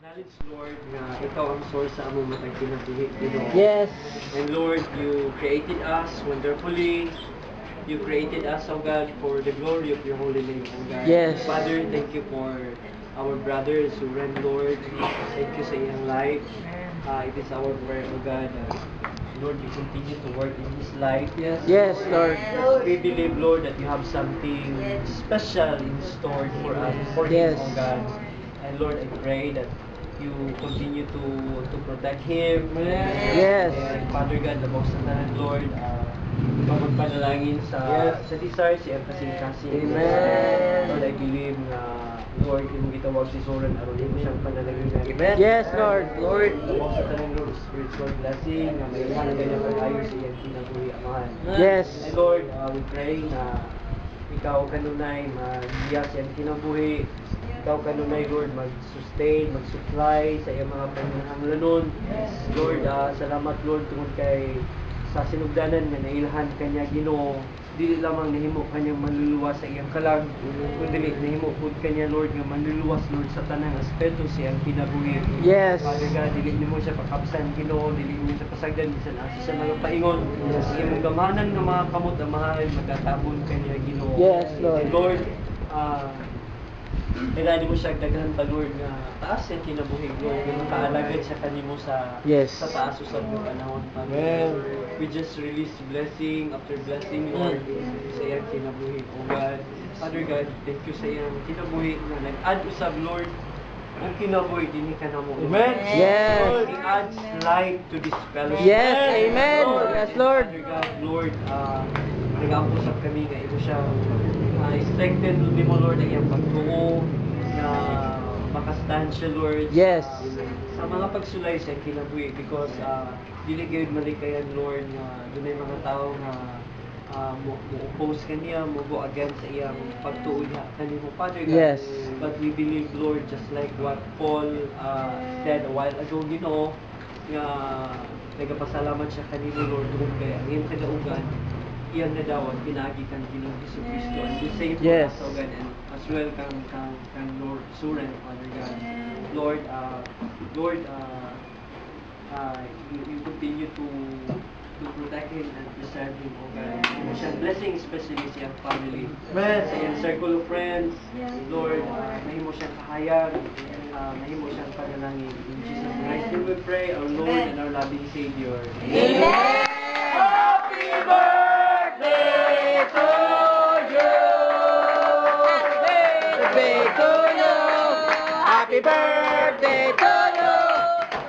Acknowledge, Lord, na ikaw ang source sa among matag kinabuhi, Ginoo. Yes. And Lord, you created us wonderfully. You created us, O God, for the glory of your holy name, O God. Yes. Father, thank you for our brother, Suren, Lord. Thank you sa iyang life. It is our prayer, O God. Lord, you continue to work in his life. Yes, Lord. We believe, Lord, that you have something special in store for us, for Yes. him, O God. And Lord, I pray that you continue to protect him. Yes. And Father God, the most tanan, Lord, magpanalangin sa desire si Emphasis Cassie. Amen. Lord, I believe na Lord, yung gitawag si Soren, aron mo siyang panalangin. Amen. Yes, Lord. Lord, the most tanan, Lord, spiritual blessing, na may iwan ganyan pag-ayo sa iyang kinabuhi, Amahan. Yes. And Lord, we pray na ikaw kanunay mag-iya sa iyang kinabuhi. Ikaw kanunay, Lord, mag-sustain, mag-supply sa iyang mga panginahanglanon. Lord, salamat, Lord, tungod kay sa sinugdanan nga nailhan kanya Ginoo, dili lamang nahimo kanyang manluluwas sa iyang kalag, kundi nahimo pud kanya, Lord, nga manluluwas, Lord, sa tanang aspeto sa iyang kinabuhi. Yes. Father God, dili nimo siya pakapsan, Ginoo, dili nimo siya pasagdan bisan asa sa mga paingon. Yes. Imong gamanan nga mga kamot ang mahal magatabon kanya, Ginoo. Yes, Lord. And Lord, kailangan mo siya daghan pa, Lord, nga taas yung kinabuhi, Lord, nga makaalagad siya kanimo sa Yes. sa taas usab ng panahon. Amen. We just release blessing after blessing, Lord, sa iyang kinabuhi, O God. Father God, thank you sa iyang kinabuhi na nag-add usab, Lord, ang kinabuhi din ka na mo. Amen. Yes. Lord, He adds light to this fellowship. Yes, amen. Yes, Lord. Father God, Lord, nag-ampusap kami nga imo siya strengthen din mo, Lord, ang iyang pagtuo na makastand siya, Lord, Yes. sa mga pagsulay sa kinabuhi, because dili gyud malikayan, Lord, nga dunay mga tao nga mo-oppose kaniya, mo-go against sa iyang pagtuo kanimo, Father God. Yes. But we believe, Lord, just like what Paul said a while ago, Ginoo, nga nagapasalamat siya kanimo, Lord, tungod kay ang iyang kadaugan iyang nadawat pinaagi kang Ginoong Jesucristo, and the same for Yes. us, O God, and as well kang Lord Suren, Father God. Lord, you continue to protect him and preserve him, O God. Mo siyang blessing, especially sa iyang family, sa iyang circle of friends. Lord, mahimo siyang kahayag, mahimo siyang panalangin. In Jesus Christ, we will pray, our Lord and our loving Savior. Amen. Happy birthday to you. Happy birthday to you. Happy birthday to you.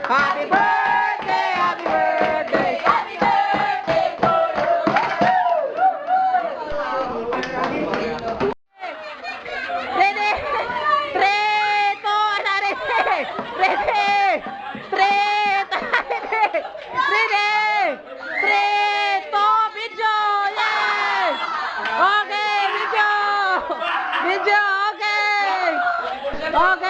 Happy birthday, happy birthday. Happy birthday to you. Ready? 3, 2, ready? Ready? 3, ready? Ready? 3, 2, video! Yes! Okay, video! Video, okay! Okay!